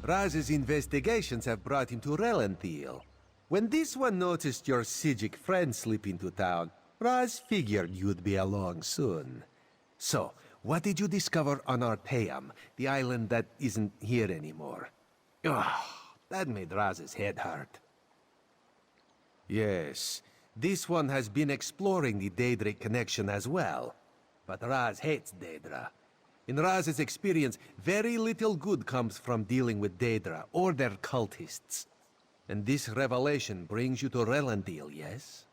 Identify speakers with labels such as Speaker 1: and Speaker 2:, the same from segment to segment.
Speaker 1: Raz's investigations have brought him to Relanthiel. When this one noticed your Sijic friend slip into town, Raz figured you'd be along soon. So, what did you discover on Arteum, the island that isn't here anymore? Ugh, that made Raz's head hurt. Yes, this one has been exploring the Daedric connection as well. But Raz hates Daedra. In Raz's experience, very little good comes from dealing with Daedra or their cultists. And this revelation brings you to Relanthiel, yes?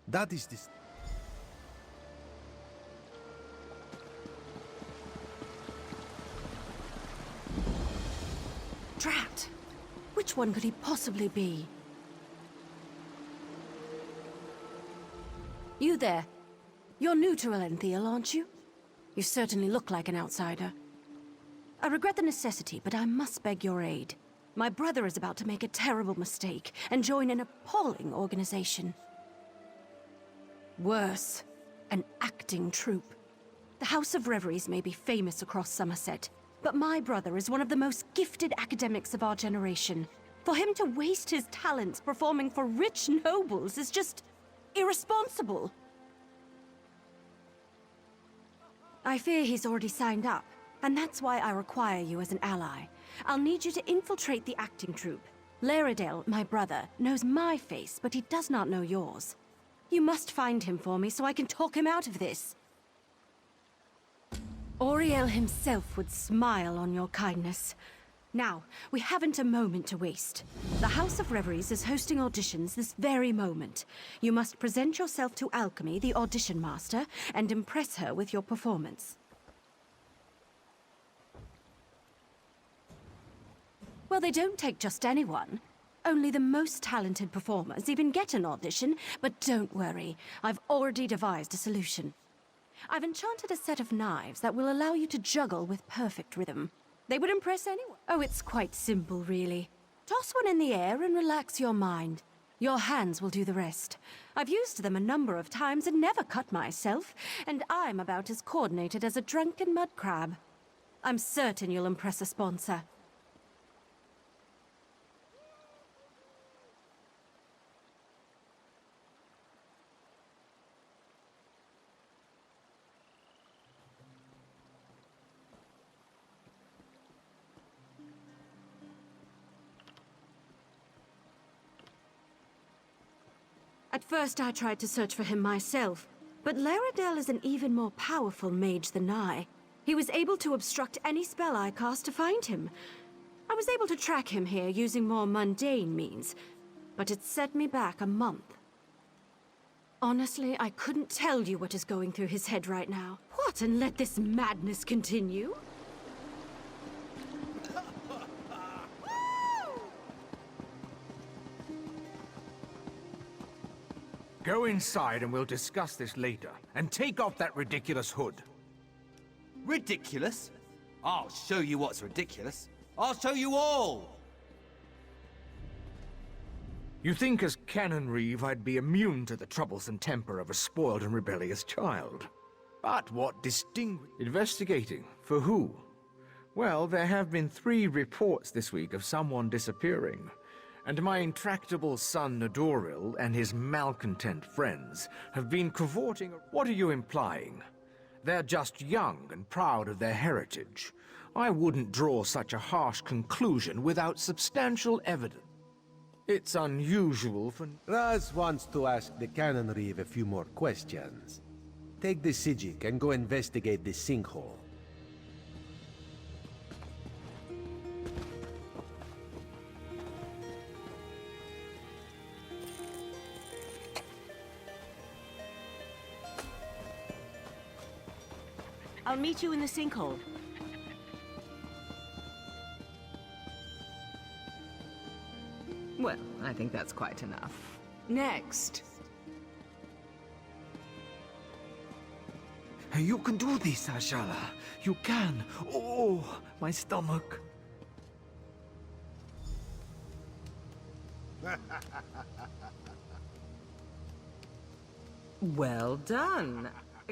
Speaker 1: That is this.
Speaker 2: Drat! Which one could he possibly be? You there. You're new to Relanthiel, aren't you? You certainly look like an outsider. I regret the necessity, but I must beg your aid. My brother is about to make a terrible mistake and join an appalling organization. Worse, an acting troupe. The House of Reveries may be famous across Somerset, but my brother is one of the most gifted academics of our generation. For him to waste his talents performing for rich nobles is just irresponsible. I fear he's already signed up, and that's why I require you as an ally. I'll need you to infiltrate the acting troupe. Laredale, my brother, knows my face, but he does not know yours. You must find him for me so I can talk him out of this. Auriel himself would smile on your kindness. Now, we haven't a moment to waste. The House of Reveries is hosting auditions this very moment. You must present yourself to Alchemy, the audition master, and impress her with your performance. Well, they don't take just anyone. Only the most talented performers even get an audition, but don't worry, I've already devised a solution. I've enchanted a set of knives that will allow you to juggle with perfect rhythm. They would impress anyone. Oh, it's quite simple, really. Toss one in the air and relax your mind. Your hands will do the rest. I've used them a number of times and never cut myself, and I'm about as coordinated as a drunken mud crab. I'm certain you'll impress a sponsor. At first I tried to search for him myself, but Laredale is an even more powerful mage than I. He was able to obstruct any spell I cast to find him. I was able to track him here using more mundane means, but it set me back a month. Honestly, I couldn't tell you what is going through his head right now. What, and let this madness continue?
Speaker 3: Go inside and we'll discuss this later. And take off that ridiculous hood.
Speaker 4: Ridiculous? I'll show you what's ridiculous. I'll show you all!
Speaker 3: You think as Canon Reeve I'd be immune to the troublesome temper of a spoiled and rebellious child. But what Investigating? For who? Well, there have been 3 reports this week of someone disappearing. And my intractable son Nadoril and his malcontent friends have been cavorting. What are you implying? They're just young and proud of their heritage. I wouldn't draw such a harsh conclusion without substantial evidence. It's unusual for...
Speaker 1: Raz wants to ask the Cannon Reeve a few more questions. Take the Sijic and go investigate this sinkhole.
Speaker 5: I'll meet you in the sinkhole.
Speaker 6: Well, I think that's quite enough. Next.
Speaker 3: You can do this, Ashala. You can. Oh, my stomach.
Speaker 6: Well done.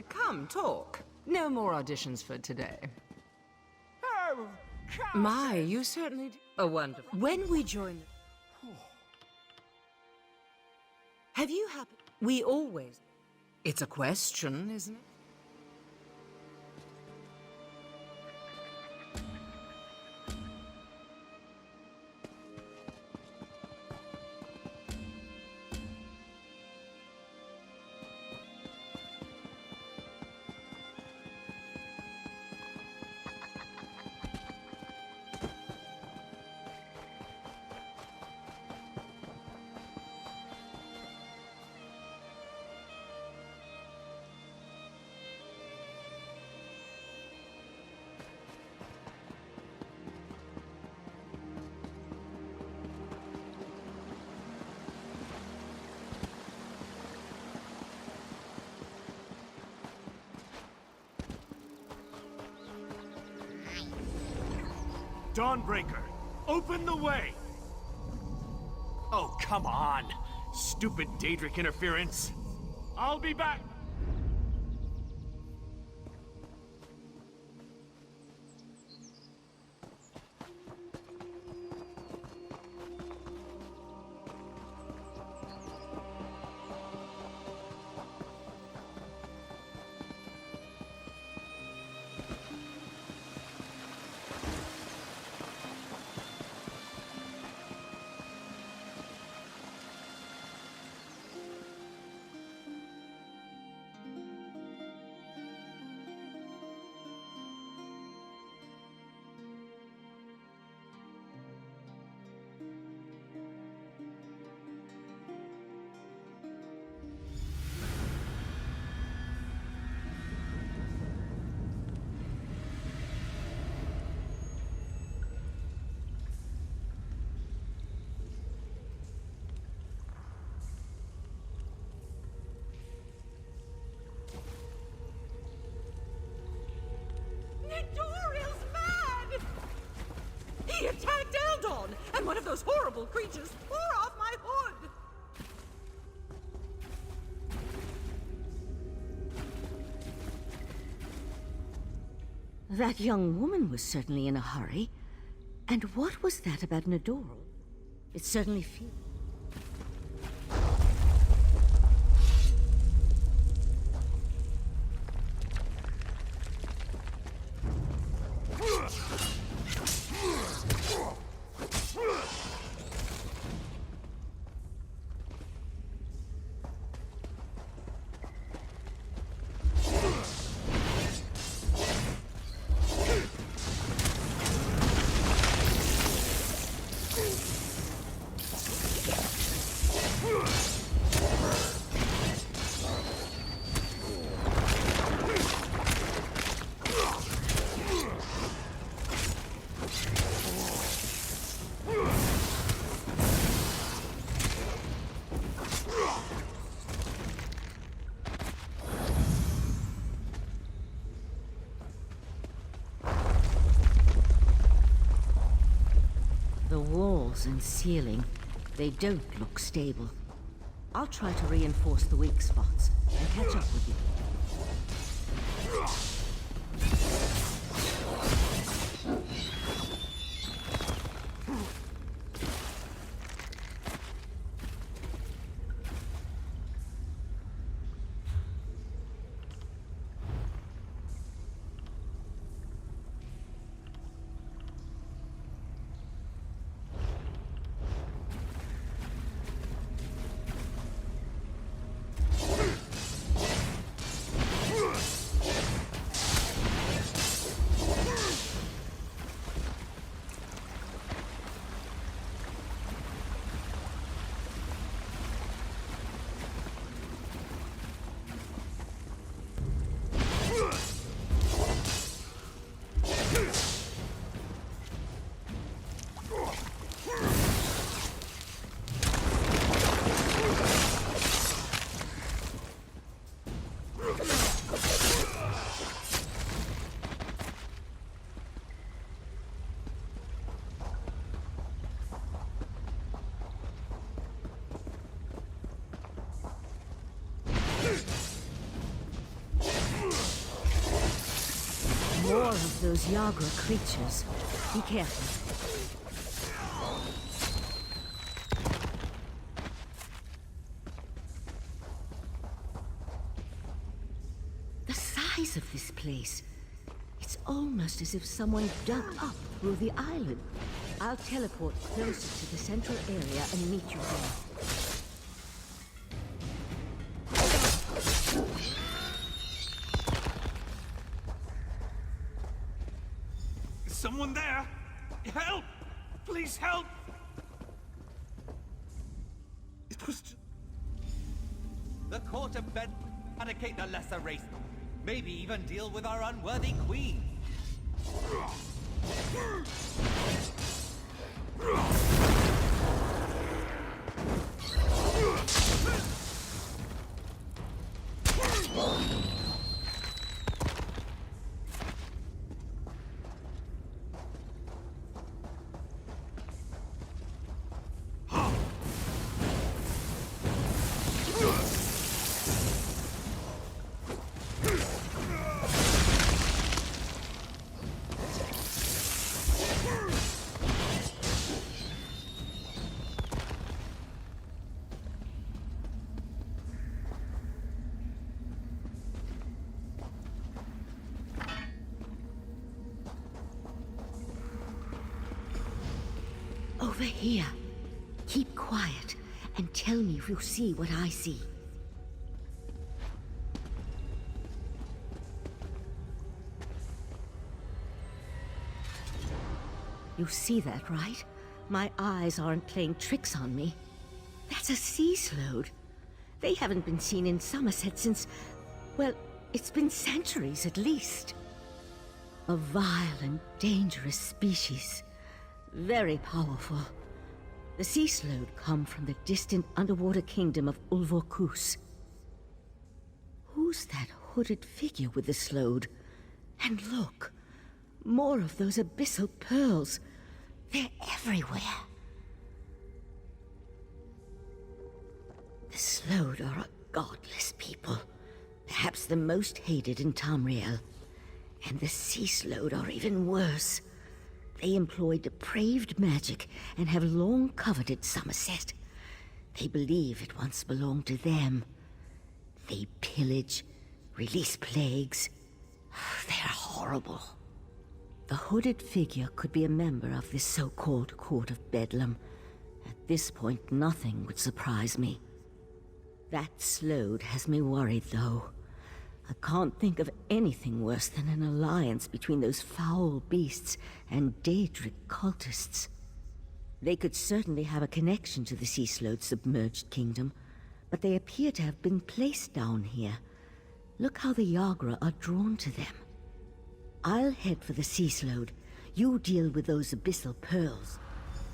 Speaker 6: Come, talk. No more auditions for today.
Speaker 3: Oh,
Speaker 6: My, you certainly do. Oh, wonderful. When we join... Have you happened... We always... It's a question, isn't it?
Speaker 7: Dawnbreaker, open the way! Oh, come on! Stupid Daedric interference! I'll be back!
Speaker 6: Doril's mad! He attacked Eldon, and one of those horrible creatures tore off my hood!
Speaker 5: That young woman was certainly in a hurry. And what was that about Nadoril? It certainly feels... The walls and ceiling, they don't look stable. I'll try to reinforce the weak spots and catch up with you. those Yagra creatures. Be careful. The size of this place. It's almost as if someone dug up through the island. I'll teleport closer to the central area and meet you there.
Speaker 7: Is someone there? Help! Please help! It was
Speaker 4: The court of bed eradicate the lesser race. Maybe even deal with our unworthy queen.
Speaker 5: Over here. Keep quiet and tell me if you see what I see. You see that, right? My eyes aren't playing tricks on me. That's a sea slode. They haven't been seen in Somerset since, well, it's been centuries at least. A vile and dangerous species. Very powerful. The sea slode come from the distant underwater kingdom of Ulvorkus. Who's that hooded figure with the slode? And look, more of those abyssal pearls. They're everywhere. The slode are a godless people. Perhaps the most hated in Tamriel. And the sea slode are even worse. They employ depraved magic and have long coveted Somerset. They believe it once belonged to them. They pillage, release plagues. They're horrible. The hooded figure could be a member of this so-called Court of Bedlam. At this point, nothing would surprise me. That slode has me worried, though. I can't think of anything worse than an alliance between those foul beasts and Daedric cultists. They could certainly have a connection to the Sea Slode's submerged kingdom, but they appear to have been placed down here. Look how the Yagra are drawn to them. I'll head for the Sea Slode. You deal with those abyssal pearls.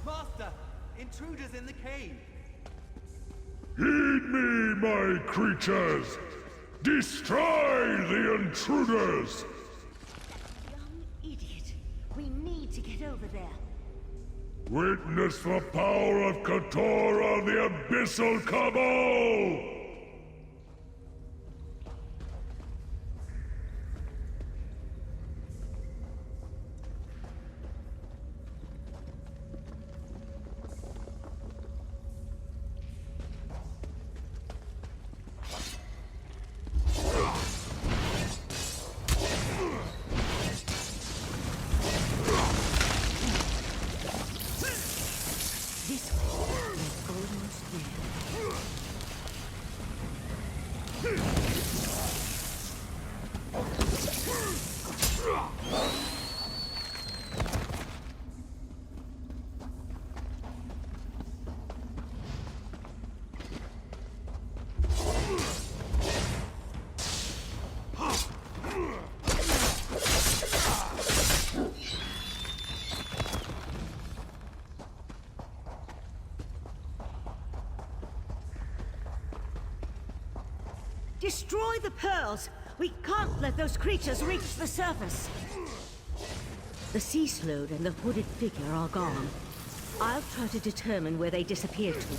Speaker 4: Master! Intruders in the cave!
Speaker 8: Heed me, my creatures! Destroy the intruders!
Speaker 5: Young idiot. We need to get over there.
Speaker 8: Witness the power of Katora, the Abyssal Cabal!
Speaker 5: Destroy the pearls! We can't let those creatures reach the surface! The Sea Slode and the hooded figure are gone. I'll try to determine where they disappeared to.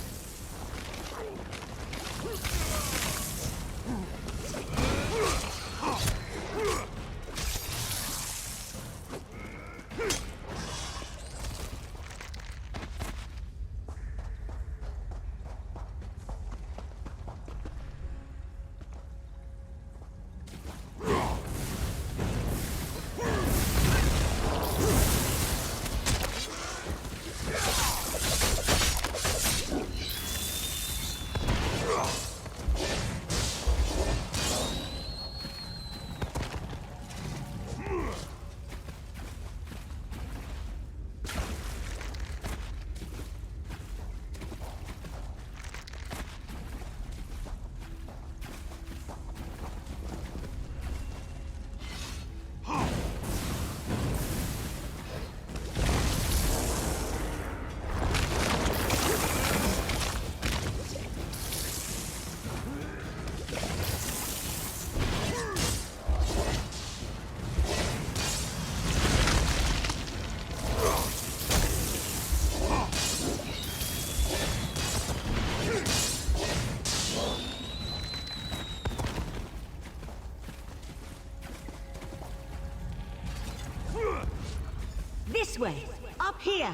Speaker 5: This way! Up here!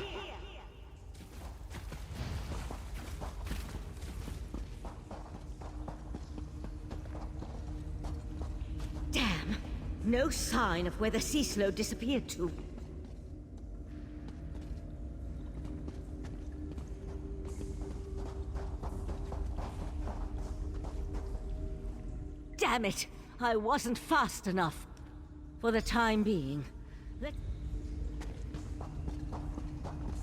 Speaker 5: Damn! No sign of where the sea slow disappeared to. Damn it! I wasn't fast enough. For the time being.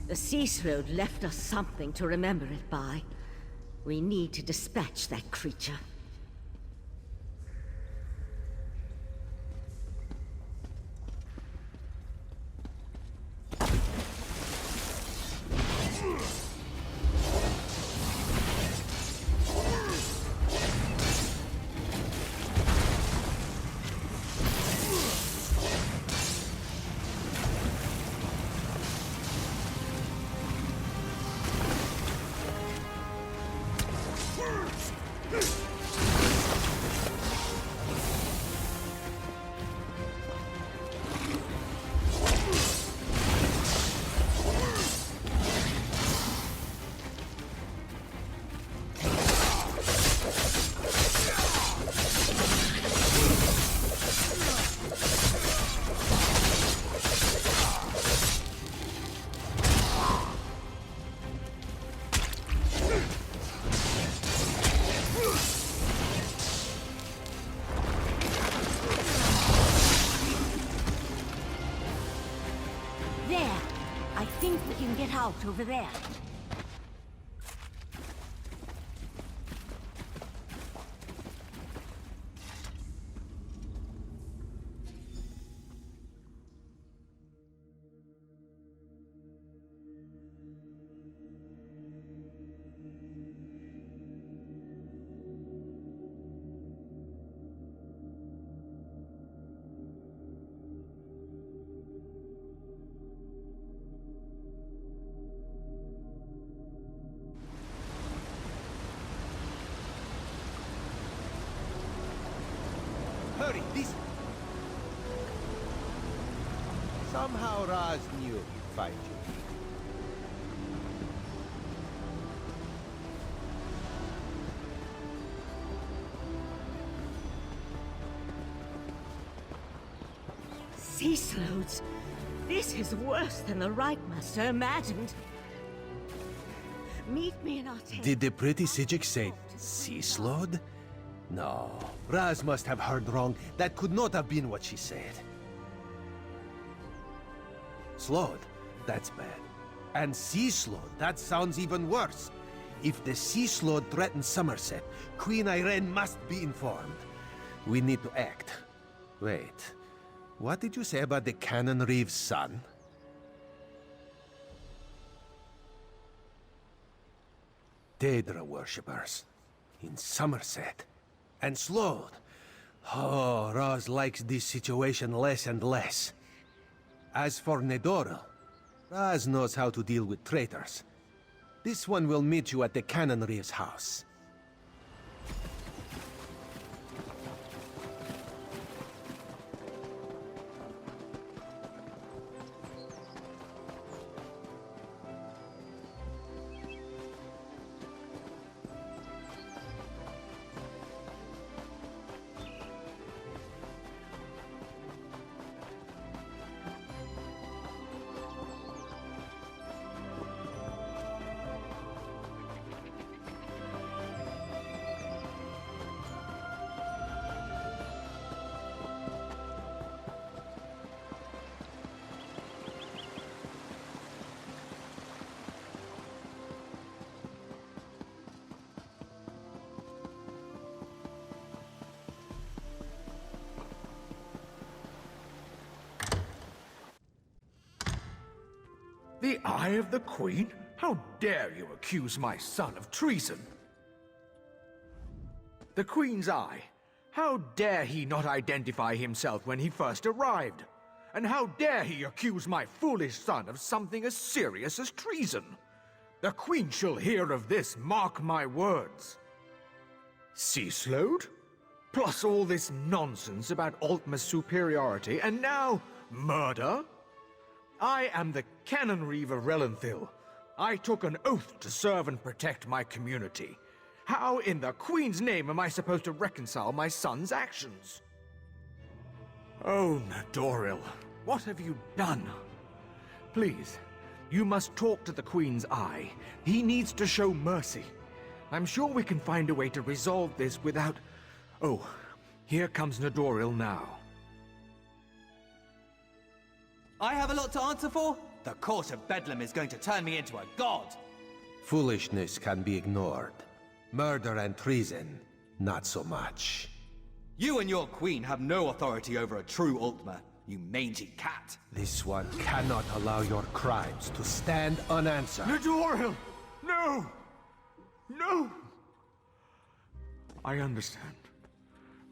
Speaker 5: The sea slode left us something to remember it by. We need to dispatch that creature. I think we can get out over there.
Speaker 1: Hurry, this... Somehow Raz knew he'd find you.
Speaker 5: Sea slodes. This is worse than the Master imagined. Meet me in our tent.
Speaker 1: Did the pretty Sijic say sea slode? No, Raz must have heard wrong. That could not have been what she said. Slode? That's bad. And sea slode? That sounds even worse. If the sea slode threatens Somerset, Queen Irene must be informed. We need to act. Wait, what did you say about the Cannon Reeve's son? Daedra worshippers in Somerset. And Slode. Oh, Raz likes this situation less and less. As for Nedoril, Raz knows how to deal with traitors. This one will meet you at the Cannon Reeve's house.
Speaker 3: The Eye of the Queen? How dare you accuse my son of treason? The Queen's Eye. How dare he not identify himself when he first arrived? And how dare he accuse my foolish son of something as serious as treason? The Queen shall hear of this, mark my words. Sea slode? Plus all this nonsense about Altma's superiority, and now murder? I am the Canon Reeve of Relenthil. I took an oath to serve and protect my community. How in the Queen's name am I supposed to reconcile my son's actions? Oh, Nadoril, what have you done? Please, you must talk to the Queen's Eye. He needs to show mercy. I'm sure we can find a way to resolve this without... Oh, here comes Nadoril now.
Speaker 4: I have a lot to answer for? The Court of Bedlam is going to turn me into a god!
Speaker 1: Foolishness can be ignored. Murder and treason, not so much.
Speaker 4: You and your queen have no authority over a true Ultima, you mangy cat.
Speaker 1: This one cannot allow your crimes to stand unanswered.
Speaker 3: Nadoril! No! No! I understand.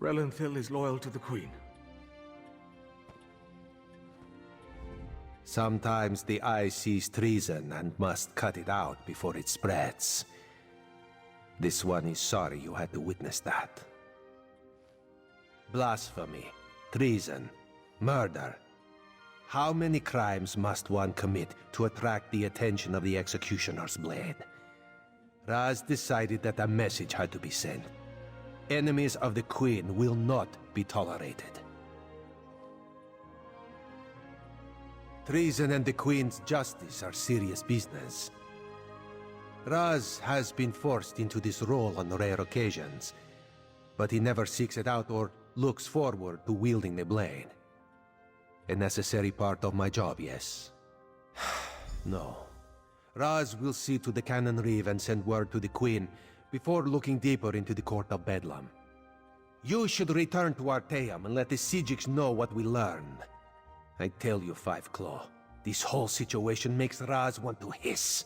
Speaker 3: Relenthil is loyal to the Queen.
Speaker 1: Sometimes the eye sees treason and must cut it out before it spreads. This one is sorry you had to witness that. Blasphemy, treason, murder. How many crimes must one commit to attract the attention of the executioner's blade? Raz decided that a message had to be sent. Enemies of the Queen will not be tolerated. Treason and the Queen's justice are serious business. Raz has been forced into this role on rare occasions, but he never seeks it out or looks forward to wielding the blade. A necessary part of my job, yes. No. Raz will see to the Canon Reeve and send word to the Queen before looking deeper into the Court of Bedlam. You should return to Arteum and let the Sijiks know what we learned. I tell you, Five Claw, this whole situation makes Raz want to hiss.